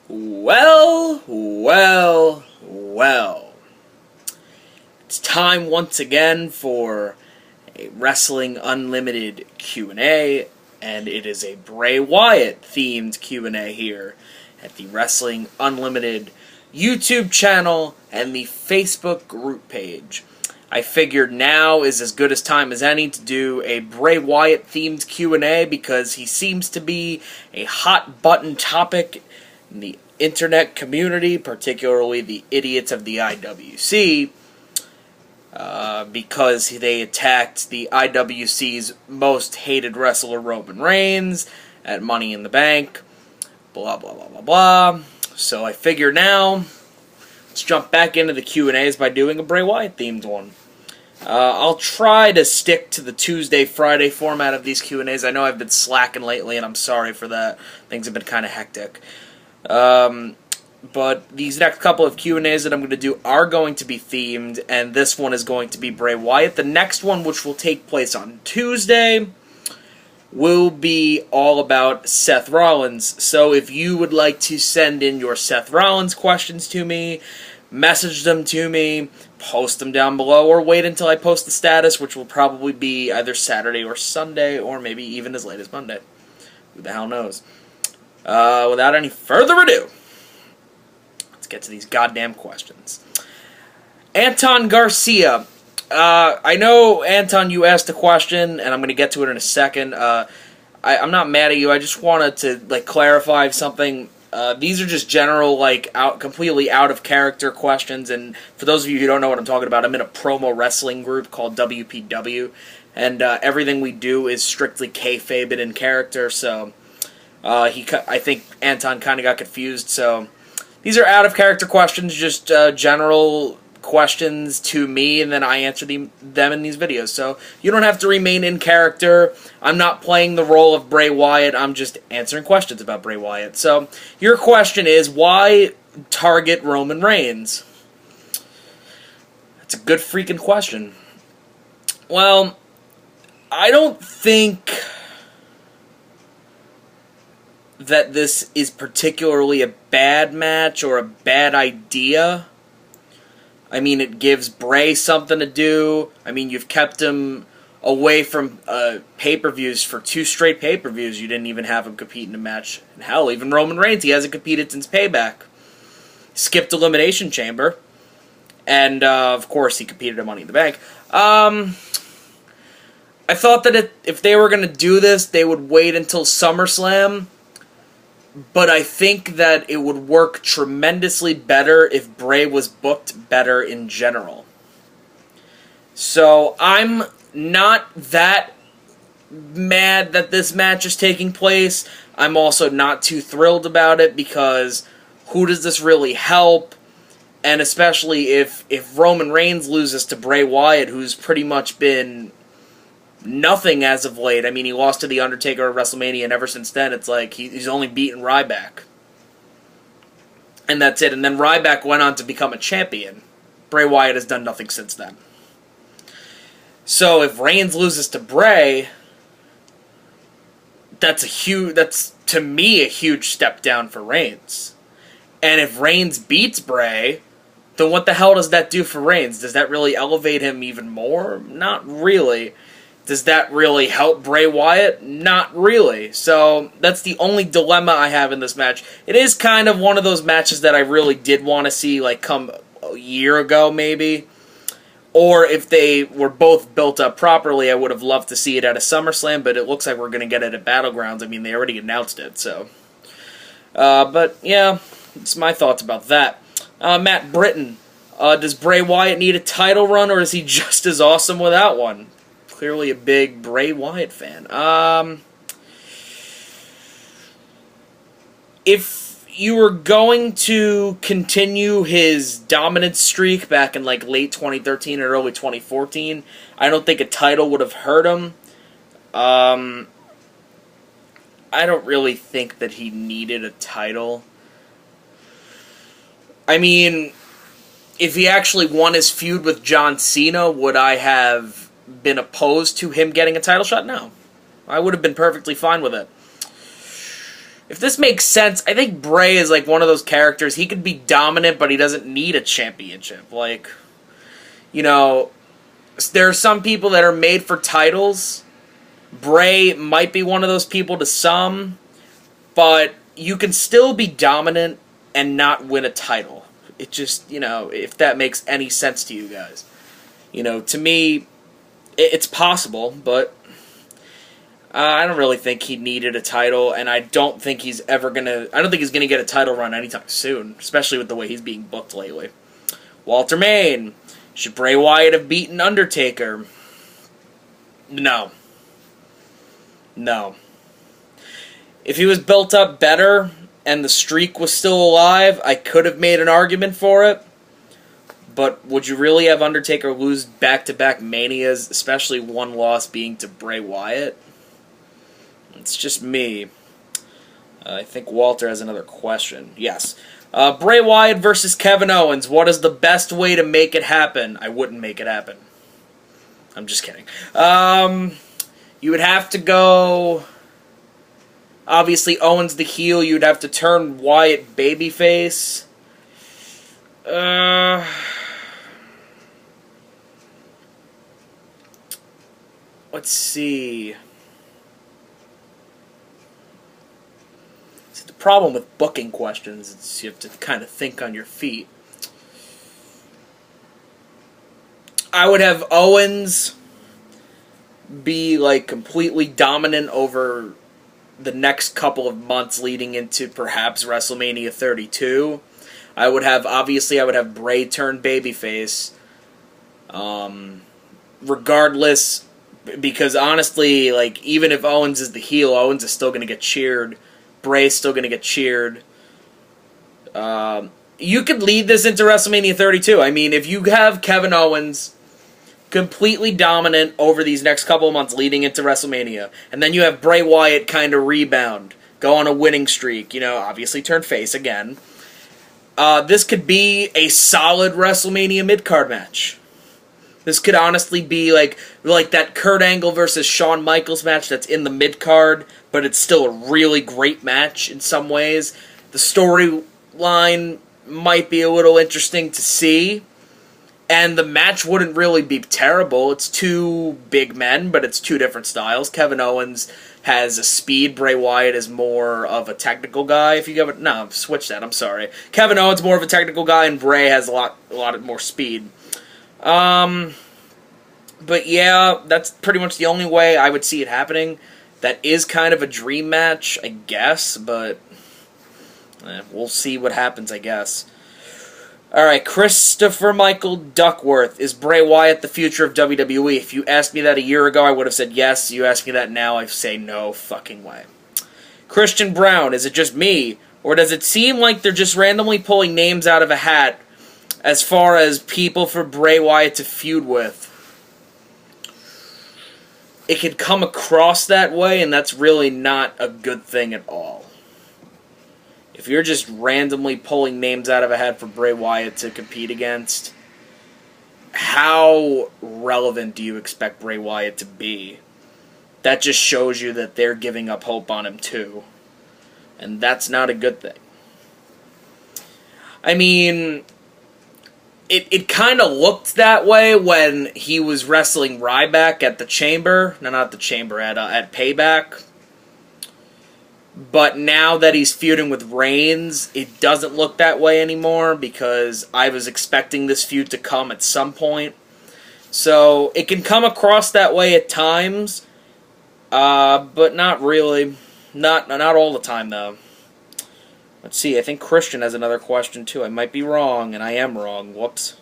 Well. It's time once again for a Wrestling Unlimited Q&A, and it is a Bray Wyatt themed Q&A here at the Wrestling Unlimited YouTube channel and the Facebook group page. I figured now is as good as time as any to do a Bray Wyatt themed Q&A because he seems to be a hot button topic in the internet community, particularly the idiots of the IWC, because they attacked the IWC's most hated wrestler, Roman Reigns, at Money in the Bank, blah, blah, blah, blah, blah. So I figure now, let's jump back into the Q&As by doing a Bray Wyatt themed one. I'll try to stick to the Tuesday, Friday format of these Q&As. I know I've been slacking lately, and I'm sorry for that. Things have been kind of hectic. But these next couple of Q&As that I'm going to do are going to be themed, and this one is going to be Bray Wyatt. The next one, which will take place on Tuesday, will be all about Seth Rollins. So if you would like to send in your Seth Rollins questions to me, message them to me, post them down below, or wait until I post the status, which will probably be either Saturday or Sunday, or maybe even as late as Monday. Who the hell knows? Without any further ado, let's get to these goddamn questions. Anton Garcia. I know, Anton, you asked a question, and I'm going to get to it in a second. I'm not mad at you. I just wanted to clarify something. These are just general, completely out of character questions. And for those of you who don't know what I'm talking about, I'm in a promo wrestling group called WPW, and everything we do is strictly kayfabe and in character. So I think Anton kind of got confused. So these are out of character questions, just general questions to me, and then I answer them in these videos. So you don't have to remain in character. I'm not playing the role of Bray Wyatt. I'm just answering questions about Bray Wyatt. So your question is, why target Roman Reigns? That's a good freaking question. Well, I don't think that this is particularly a bad match or a bad idea. I mean, it gives Bray something to do. I mean, you've kept him away from pay-per-views for 2 straight pay-per-views. You didn't even have him compete in a match. And hell, even Roman Reigns, he hasn't competed since Payback. Skipped Elimination Chamber. And, of course, he competed at Money in the Bank. I thought that if they were going to do this, they would wait until SummerSlam. But I think that it would work tremendously better if Bray was booked better in general. So I'm not that mad that this match is taking place. I'm also not too thrilled about it because who does this really help? And especially if Roman Reigns loses to Bray Wyatt, who's pretty much been nothing as of late. I mean, he lost to The Undertaker at WrestleMania, and ever since then, it's like he's only beaten Ryback. And that's it. And then Ryback went on to become a champion. Bray Wyatt has done nothing since then. So if Reigns loses to Bray, that's to me a huge step down for Reigns. And if Reigns beats Bray, then what the hell does that do for Reigns? Does that really elevate him even more? Not really. Does that really help Bray Wyatt? Not really. So that's the only dilemma I have in this match. It is kind of one of those matches that I really did want to see come a year ago, maybe. Or if they were both built up properly, I would have loved to see it at a SummerSlam, but it looks like we're going to get it at Battlegrounds. I mean, they already announced it, so. But, yeah, it's my thoughts about that. Matt Britton, does Bray Wyatt need a title run, or is he just as awesome without one? Clearly a big Bray Wyatt fan. If you were going to continue his dominant streak back in late 2013 or early 2014, I don't think a title would have hurt him. I don't really think that he needed a title. I mean, if he actually won his feud with John Cena, would I have been opposed to him getting a title shot? No. I would have been perfectly fine with it. if this makes sense, I think Bray is like one of those characters. He could be dominant, but he doesn't need a championship. Like, you know, there are some people that are made for titles. Bray might be one of those people to some, but you can still be dominant and not win a title. It just, you know, if that makes any sense to you guys. You know, to me, it's possible, but I don't really think he needed a title, and I don't think he's ever gonna. I don't think he's gonna get a title run anytime soon, especially with the way he's being booked lately. Walter Main, should Bray Wyatt have beaten Undertaker? No. No. If he was built up better and the streak was still alive, I could have made an argument for it. But would you really have Undertaker lose back-to-back Manias, especially one loss being to Bray Wyatt? It's just me. I think Walter has another question. Yes. Bray Wyatt versus Kevin Owens. What is the best way to make it happen? I wouldn't make it happen. I'm just kidding. You would have to go... Obviously, Owens the heel. You'd have to turn Wyatt babyface. Let's see. See, the problem with booking questions is you have to kind of think on your feet. I would have Owens be like completely dominant over the next couple of months leading into perhaps WrestleMania 32. I would have Bray turn babyface. Regardless, because honestly, like, even if Owens is the heel, Owens is still going to get cheered. Bray's still going to get cheered. You could lead this into WrestleMania 32. I mean, if you have Kevin Owens completely dominant over these next couple of months leading into WrestleMania, and then you have Bray Wyatt kind of rebound, go on a winning streak, you know, obviously turn face again. This could be a solid WrestleMania mid-card match. This could honestly be like that Kurt Angle versus Shawn Michaels match that's in the mid-card, but it's still a really great match in some ways. The storyline might be a little interesting to see, and the match wouldn't really be terrible. It's two big men, but it's two different styles. Kevin Owens has a speed. Bray Wyatt is more of a technical guy. If you go, no, switch that. I'm sorry. Kevin Owens more of a technical guy, and Bray has a lot more speed. But yeah, that's pretty much the only way I would see it happening. That is kind of a dream match, I guess, but we'll see what happens, I guess. Alright, Christopher Michael Duckworth. Is Bray Wyatt the future of WWE? If you asked me that a year ago, I would have said yes. You ask me that now, I say no fucking way. Christian Brown. Is it just me? Or does it seem like they're just randomly pulling names out of a hat as far as people for Bray Wyatt to feud with? It could come across that way, and that's really not a good thing at all. If you're just randomly pulling names out of a hat for Bray Wyatt to compete against, how relevant do you expect Bray Wyatt to be? That just shows you that they're giving up hope on him too. And that's not a good thing. I mean, it kind of looked that way when he was wrestling Ryback at the Chamber. No, not the Chamber, at Payback. But now that he's feuding with Reigns, it doesn't look that way anymore because I was expecting this feud to come at some point. So it can come across that way at times, but not really. Not all the time, though. Let's see, I think Christian has another question, too. I might be wrong, and I am wrong. Whoops.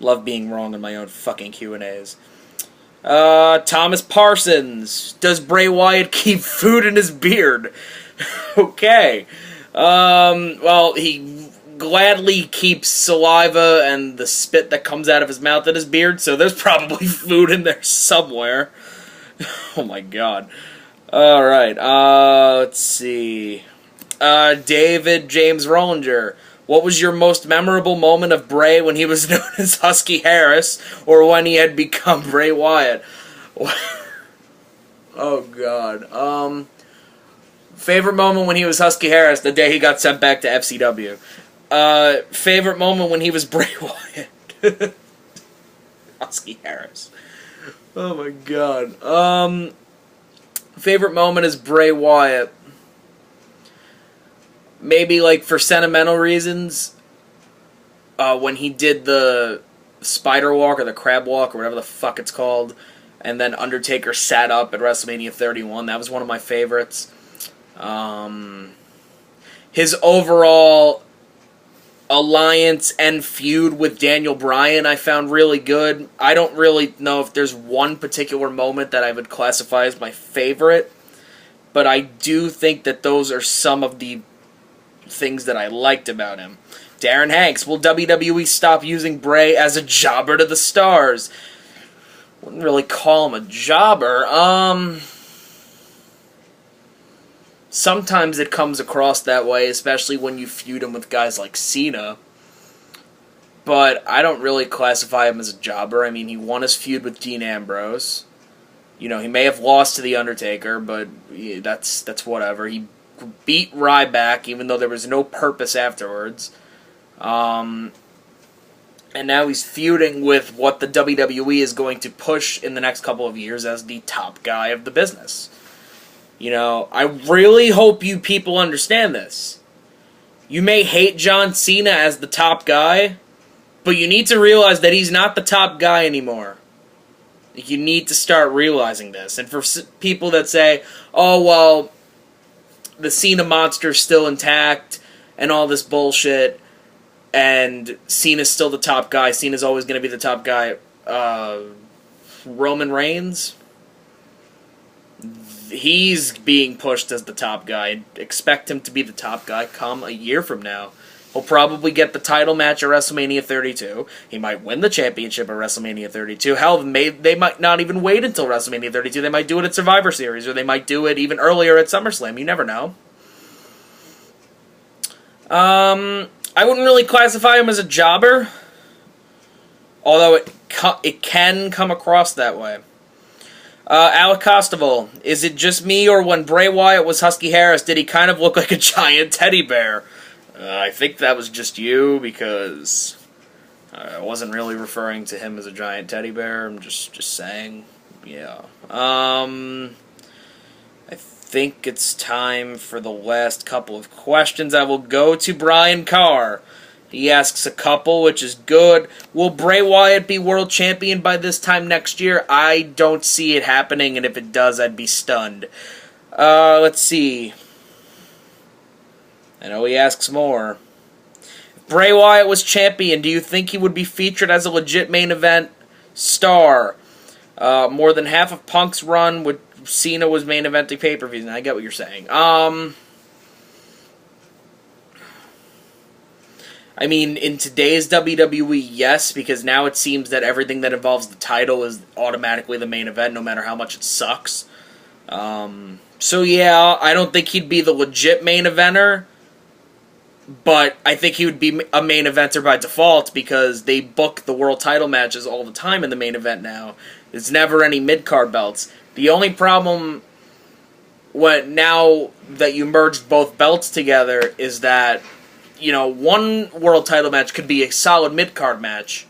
Love being wrong in my own fucking Q&As. Thomas Parsons. Does Bray Wyatt keep food in his beard? Okay. Well, he gladly keeps saliva and the spit that comes out of his mouth in his beard, so there's probably food in there somewhere. Oh my god. Alright, let's see. David James Rollinger. What was your most memorable moment of Bray when he was known as Husky Harris, or when he had become Bray Wyatt? Oh, God. Favorite moment when he was Husky Harris, the day he got sent back to FCW. Favorite moment when he was Bray Wyatt. Husky Harris. Oh my god. Favorite moment is Bray Wyatt. Maybe like for sentimental reasons. When he did the spider walk or the crab walk or whatever the fuck it's called, and then Undertaker sat up at WrestleMania 31. That was one of my favorites. His overall alliance and feud with Daniel Bryan I found really good. I don't really know if there's one particular moment that I would classify as my favorite, but I do think that those are some of the things that I liked about him. Darren Hanks, will WWE stop using Bray as a jobber to the stars? Wouldn't really call him a jobber. Sometimes it comes across that way, especially when you feud him with guys like Cena. But I don't really classify him as a jobber. I mean, he won his feud with Dean Ambrose. You know, he may have lost to The Undertaker, but that's whatever. He beat Ryback, even though there was no purpose afterwards. And now he's feuding with what the WWE is going to push in the next couple of years as the top guy of the business. You know, I really hope you people understand this. You may hate John Cena as the top guy, but you need to realize that he's not the top guy anymore. You need to start realizing this. And for people that say, oh, well, the Cena monster's still intact and all this bullshit, and Cena's still the top guy, Cena's always going to be the top guy, Roman Reigns, he's being pushed as the top guy. Expect him to be the top guy come a year from now. He'll probably get the title match at WrestleMania 32. He might win the championship at WrestleMania 32. Hell, they might not even wait until WrestleMania 32. They might do it at Survivor Series, or they might do it even earlier at SummerSlam. You never know. I wouldn't really classify him as a jobber, although it can come across that way. Alec Costival, is it just me, or when Bray Wyatt was Husky Harris, did he kind of look like a giant teddy bear? I think that was just you, because I wasn't really referring to him as a giant teddy bear. I'm just saying. Yeah. I think it's time for the last couple of questions. I will go to Brian Carr. He asks a couple, which is good. Will Bray Wyatt be world champion by this time next year? I don't see it happening, and if it does, I'd be stunned. Let's see. I know he asks more. If Bray Wyatt was champion, do you think he would be featured as a legit main event star? More than half of Punk's run with Cena was main eventing pay-per-views. I get what you're saying. I mean, in today's WWE, yes, because now it seems that everything that involves the title is automatically the main event, no matter how much it sucks. So yeah, I don't think he'd be the legit main eventer, but I think he would be a main eventer by default, because they book the world title matches all the time in the main event now. There's never any mid-card belts. The only problem now that you merged both belts together is that, you know, one world title match could be a solid mid-card match.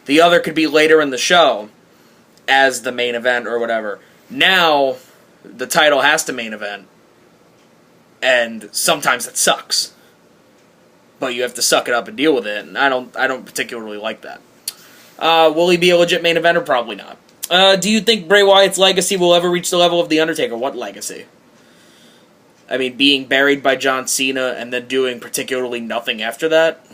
The other could be later in the show as the main event or whatever. Now, the title has to main event, and sometimes it sucks. But you have to suck it up and deal with it, and I don't particularly like that. Will he be a legit main eventer? Probably not. Do you think Bray Wyatt's legacy will ever reach the level of The Undertaker? What legacy? I mean, being buried by John Cena and then doing particularly nothing after that?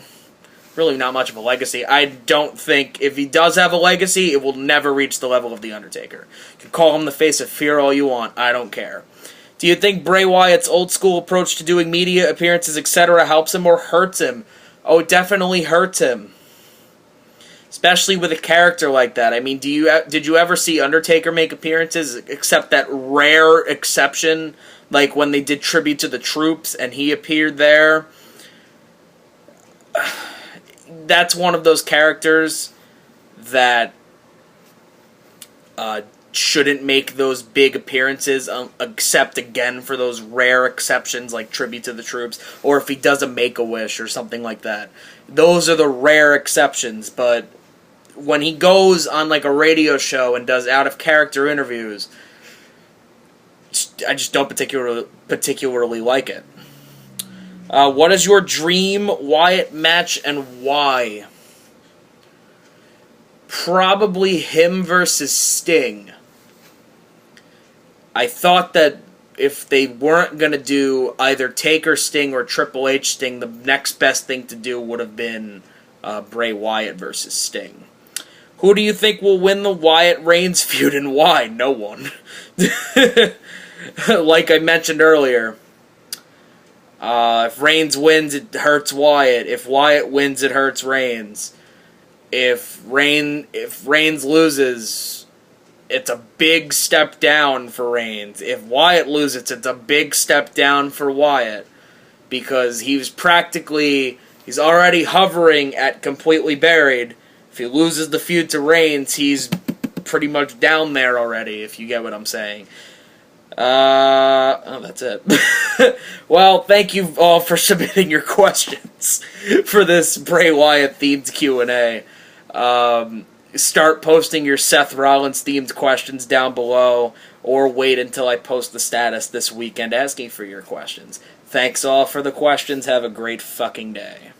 Really not much of a legacy. I don't think, if he does have a legacy, it will never reach the level of The Undertaker. You can call him the face of fear all you want. I don't care. Do you think Bray Wyatt's old-school approach to doing media appearances, etc., helps him or hurts him? Oh, it definitely hurts him. Especially with a character like that. I mean, did you ever see Undertaker make appearances, except that rare exception, like when they did Tribute to the Troops and he appeared there? That's one of those characters that shouldn't make those big appearances, except again for those rare exceptions like Tribute to the Troops, or if he does a Make-A-Wish or something like that. Those are the rare exceptions, but when he goes on like a radio show and does out-of-character interviews, I just don't particularly like it. What is your dream Wyatt match and why? Probably him versus Sting. I thought that if they weren't going to do either Taker Sting or Triple H Sting, the next best thing to do would have been Bray Wyatt versus Sting. Who do you think will win the Wyatt-Reigns feud and why? No one. Like I mentioned earlier, if Reigns wins, it hurts Wyatt. If Wyatt wins, it hurts Reigns. If Reigns loses, it's a big step down for Reigns. If Wyatt loses, it's a big step down for Wyatt. Because he's already hovering at completely buried. If he loses the feud to Reigns, he's pretty much down there already, if you get what I'm saying. That's it. Well, thank you all for submitting your questions for this Bray Wyatt themed Q&A. Start posting your Seth Rollins themed questions down below, or wait until I post the status this weekend asking for your questions. Thanks all for the questions. Have a great fucking day.